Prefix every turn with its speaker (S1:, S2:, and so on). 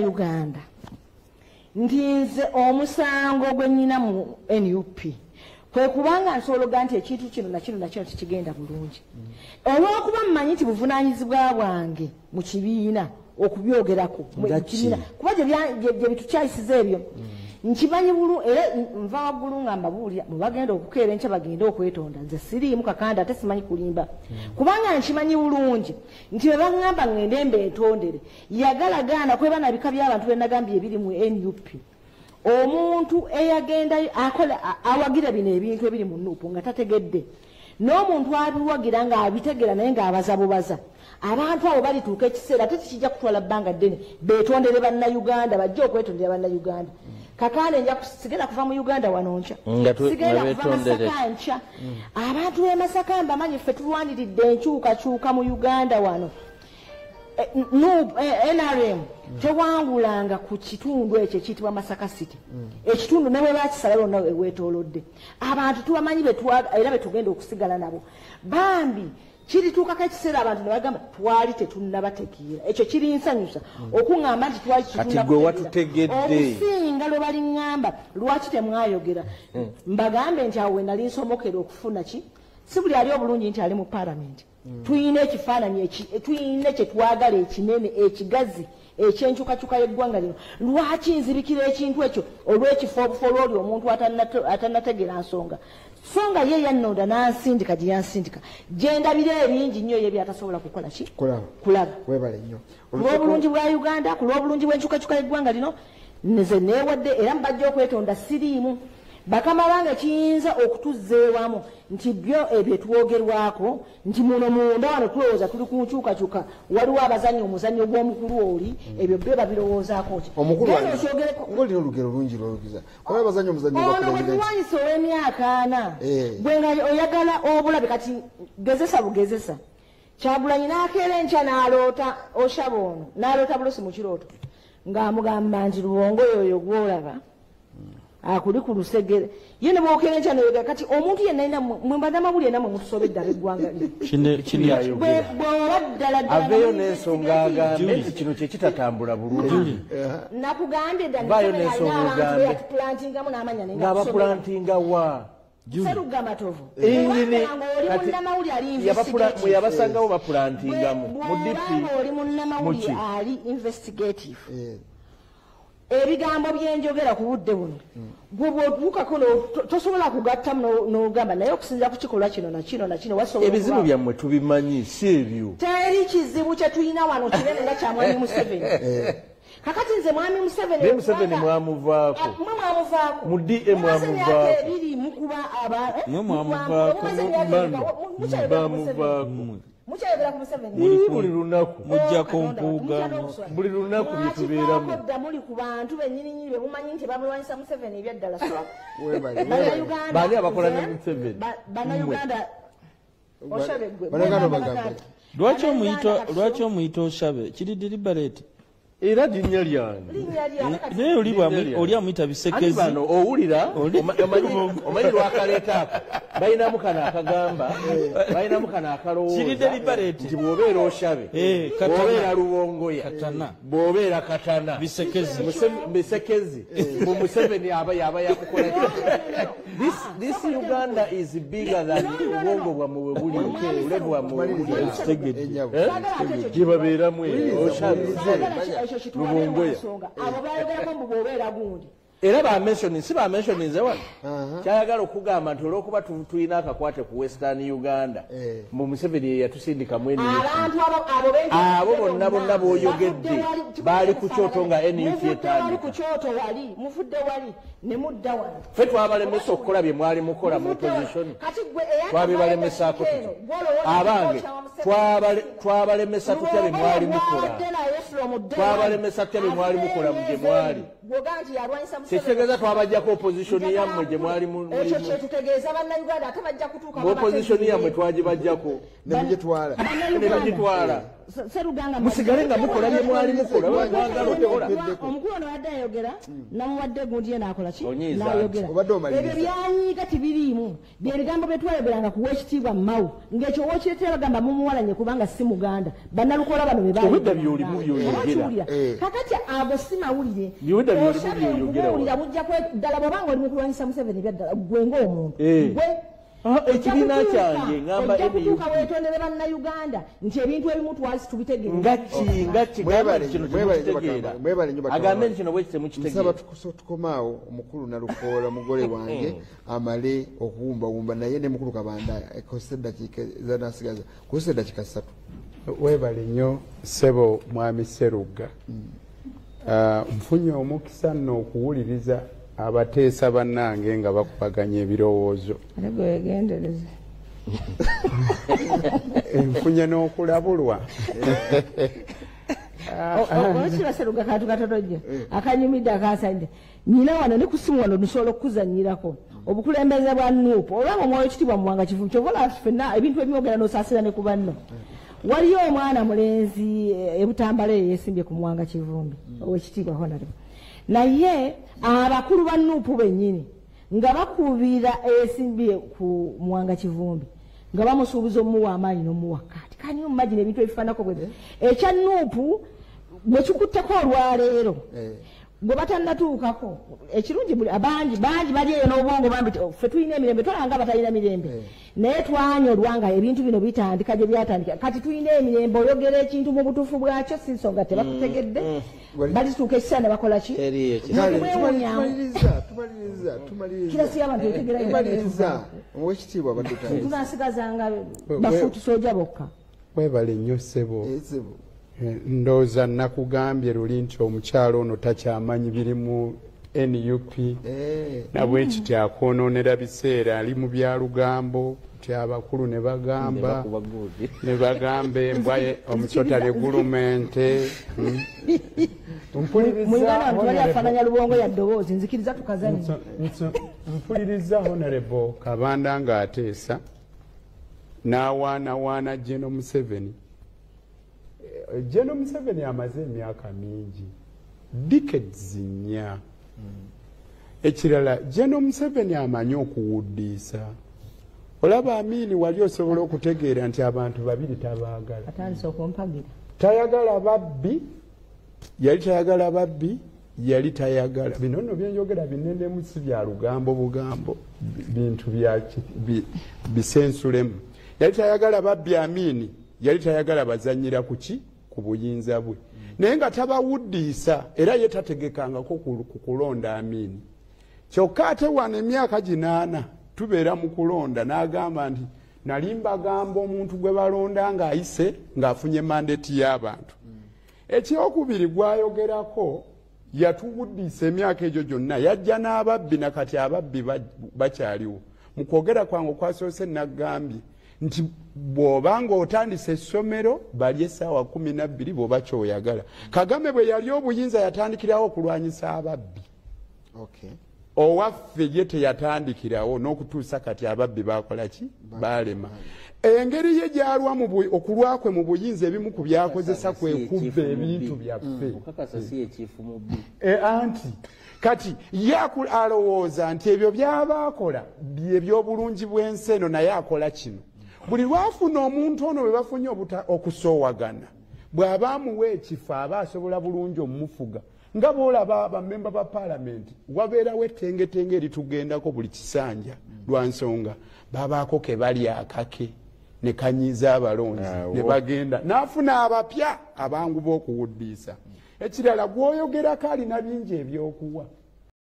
S1: Uganda. Ntinze omusango gwe nnina mu NUP. Kwe kubanga nsologa nti ekintu kino na kino kikigenda bulungi. Olw'okuba mmanyi nti buvunaanyizibwa bwange mu kibiina okubyogerako mu kibiina. Kuba gye bitukyayisiza ebyo. Nkimanyi bulu era nva waggulu ngamba buulira bwe bagenda okukeera enkya bagenda okwetonda nze siriimu kakanda ate simanyi kulimba kubanga nkimanyi bulungi nti bwe baŋŋamba ŋŋende mbeetondere yagalagaana kweba na bika by'abantu be nagambye ebiri mu NUP omuntu eyagenda akola awagira bino ebintu ebiri mu NUP nga tategedde n'omuntu abiwagira ng'abitegera naye ng'abazabubaza abantu abo balituuka ekiseera ate tikijja kutwala bbanga ddene beetondere bannayuganda bajja okwetondera bannayuganda kakane nja kusigenda kuva mu Uganda wanoncha sigenda kuva Masaka ncha abantu be Masaka mbamanyi ffe tulwaniridde enkyukakyuka mu Uganda wano NRM tewangulanga ku kitundu ekyo kiyitibwa Masaka City ekitundu nawe bakisala lonna weetoolodde abantu tubamanyi era betugenda okusigala nabo bambi kirituuka kakiseera abantu ne bagamba twali tetunnabategeera ekyo kirinsanyusa okuŋŋamba nti twali obusinga lwe baliŋŋamba lwaki temwayogera mbagambe nti awo we nali nsomokera okufuna ki si buli ali obulungi nti ali mu paalamenti tuyina ekifaananyi tuyina kye twagala ekinene ekigazi ekyenkyukakyuka y'eggwanga lino lwaki nzibikira ekintu ekyo olw'ekifo obufo lw'oli omuntu atannategeera nsonga songa ye yannonda n'ansindika gye yansindika gye ndabira ebingi nnyo ye byatasobola kukola ki kulaba
S2: webale nnyo
S1: ku lw'obulungi bwa Uganda ku lw'obulungi bw'enkyukakyuka y'eggwanga lino nze neewadde era mbajja okwetonda siriimu bakama bange kiyinza okutuzza ewamu nti byo ebyo twogerwako nti muno munda wano tulowooza tuli ku nkyukakyuka waliwo abazannya omuzannyo gw'omukulu oli ebyo byo babirowoozaako ki
S2: omukulu ng'olina olugero lungi lw'olugiza waliwo abazannya omuzannyo
S1: ono bwe tulwanyisa ow'emyaka 4 bwe nga oyagala obulabe kati gezesa bugezesa Kyagulanyi n'akeera enkya n'aloota oshaba ono n'aloota bulosi mu kirooto ng'amugamba nti Luwongo oyo gw'olaba akuli ku lusegere ye ne bw'okeera enkya n'oyoga kati omuntu yenna alina mwe bannamawulire nammwe mutusobedde ab'eggwanga bw'oba ddala
S3: aveeyo n'ensonga agambe nti kino kye kitatambula bulungi
S1: nakugambye ddala
S3: vaayo n'ensonga ogambe
S1: yatupulantingamu n'amanya
S3: ng'abapulantinga wa
S1: Seruga Matovu
S3: ingine yabasangawo bapulantingamu mu DP
S1: oli munnamawulire ali investigative ebigambo byenjogera ku budde buno bw'otuukako tosobola kugatta n'ogamba naye okusinza ku kikolwa kino na kino na kino wasobola
S3: ebizibu byammwe tubimanyi si ebyo
S1: teri kizibu kye tulina wano kinene nga kya Mwami Museveni kakati nze Mwami Museveni
S3: mwamuvaako mu DA mwamuvaako
S1: ebiri mukuba
S3: mwamuvaako
S1: mukyayogera ku Museveni
S3: buli lunaku
S4: mujjako mpuuga
S3: buli lunaku bye tubeeramu
S1: muli ku bantu bennyininyini be mumanyi nti bamulwanyisa Museveni ebyaddala
S3: baani abakola ne Museveni
S1: bannayuganda oshabe
S4: lwaki omuyita oshabe kiri deliberate
S3: era linnya lyange
S4: naye oli amuyita bisekezi
S3: bano owulira omanyi lwakaleeta ako balinamu kano akagamba balinamu kano akalowooza nti bw'obeera oshabe bw'obeera Luwongoya bw'obeera Katana bisekezi mu Museveni aba yakukola this Uganda is bigger than obwongo bwammwe bwe buli ulevu wammwe gye babeeramu oshabe Luwongoya
S1: abo bayogerako mbu bw'obeera gundi
S3: era si bamentioninze wano kyayagala okugamba nti olw'okuba tulina akakwate ku Western Uganda mu Museveni ye yatusindikamu abo bonna b'oyogedde baali ku kyoto nga NUP etandika ffe twabalemesa okukola bye mwali mukola mu opposition twabibalemesako abange twabalemesa tutya bye mwali mukola twabalemesa tutya bye mwali mukola mu gye mwali kitegeeza twabajjako opposition yammwe gye mwali mu opposition yammwe twagibajjako ne bagitwala
S1: Seruganga
S3: musigale nga mukola bye mwali mukola mwagala okukola
S1: omukulu ono wadde ayogera namuwadde gundi ye n'akola ki
S3: Onyiiza
S1: n'ayogera
S2: obadde omaliriza.
S1: ebyo byanyiiga tibiriimu byebigambo bye twayogeranga ku weekitiibwa Mao ng'ekyo wookireetera bagamba mumuwalanye kubanga si muganda bannalukola bano be
S3: Obudde by'olimu by'oyogera.
S1: kakati abo si mawulire
S3: By'obudde by'olimu by'oyogera.
S1: bujja ddala bwobanga oli mu kulwanyisa Museveni byaddala gwe ng'omuntu gwe
S3: ekibiina kyange ngamba
S1: ojja kutuuka weetondere bannayuganda nti ebintu ebimu twasi tubitegeera
S3: ngaki
S2: Mwebale,
S3: kino
S2: mwebale nnyo
S3: temukitegeera
S2: bakama, mwebale nnyo bakama.
S3: agambe nti kino bwe temukitegeera
S2: nsaba tukomaawo omukulu Nalukoola mugole wange amale okuwumbawumba naye ne mukulu Kabanda ekose eddakiika zanasigaza kozesa eddakiika 3.
S5: Webale nnyo ssebo mwami Serugga. Nfunye omukisa nno okuwuliriza abateesa bannange nga bakubaganya ebirowoozo.
S1: wegendereze
S5: Nfunye n'okulabulwa.
S1: okiba Serugga kantu katotojjo akanyumidde akasadde nyina wano ne kusimu wano nusobola okuzanyirako obukulembeze bwa Nuupu olwanga omwoyo kitibwa muwanga kivumu kyovola ffenna ebintu ebyogera n'osaasira ne ku banno waliyo omwana mulenzi ebutambala eyo yeesimbye ku muwanga kivumbi owekitiibwa honarebo naye abakulu ba Nuupu bennyini nga bakubira eyeesimbye ku muwanga kivumbi nga bamusuubiza omuwa amaanyi n'omuwa kati kani omumagine ebintu ebifaanako bwe ekya Nuupu bwe kikutteko olwaleero gwe batannatuukako ekirungi abangi bali eyo n'obwongo bambi ffe tulina emirembe tolanga batalina mirembe naye twanya olwanga ebintu bino bitandika gye byatandika kati tulina emirembe oyogera ekintu mu butuufu bwakyo si nsonga tebakutegedde balituuka ekiseera ne bakola ki kirasi y'abantu etegeratumaliriza
S2: owekitiibwa abadde
S1: tunasigazanga bafuuti soja bokka.
S5: Webale nnyo ssebo. Ndowooza nakugambye luli nti omukyalo ono takyamanyi biri mu NUP nabwe kiti akwonoonera biseera ali mu byalugambo ti abakulu ne bagamba embwa omusota ne gulumente mpuliriza Honorable Kabanda ng'ateesa n'awaanawaana General Museveni. General Museveni amaze emyaka mingi decades nnya. Ekirala General Museveni amanyi okuwuddiisa. Olaba Amini wali osobola okutegeera nti abantu babiri tabaagala.
S1: Atandise okumpagira.
S5: Tayagala babbi, yali tayagala babbi, yali tayagala. Bino nno byenjogera binene si bya lugambo bugambo bintu bya bisensulemu. Yali tayagala babbi Amini, yali tayagala bazanyira kuki ku buyinza bwe. Naye nga tabawuddiisa era ye tategekangako ku kulonda Amini. Kyokka ate wano emyaka 8 tubeera mu kulonda n'agamba nti nalimba gamba omuntu gwe balonda ng'ayise ng'afunye mandate y'abantu. Ekyokubiri gwayogerako yatuwuddiisa emyaka egyo gyonna yajja n'ababbi na kati ababbi bakyaliwo. Mu kwogera kwange okwasoose nagambye nti bw'obanga otandise essomero bali essaawa 12 bw'oba kyoyagala. Kagame bwe yali obuyinza yatandikirawo okulwanyisa ababbi. Owaffe ye teyatandikirawo n'okutuusa kati ababbi bakola ki balema. Engeri ye gyalwa okulwakwe mu buyinza ebimu ku byakozesa kwe kubba ebintu byaffe. Anti kati alowooza nti ebyo by'abaakola by'ebyobulungi bw'ensi eno naye akola kino. Buli lwafuna omuntu ono bwe bafunye okusoowagana bw'aba amuwa ekifo aba asobola bulungi omumufuga. Nga boolaba bamemba ba Parliament wabeerawo ettengetenge eritugendako buli kisanja lwa nsonga babaako ke bali akake ne kanyiza abalonzi ne bagenda n'afuna abapya abangu b'okuwuddiisa. Ekirala gw'oyogerako alina bingi ebyokuwa.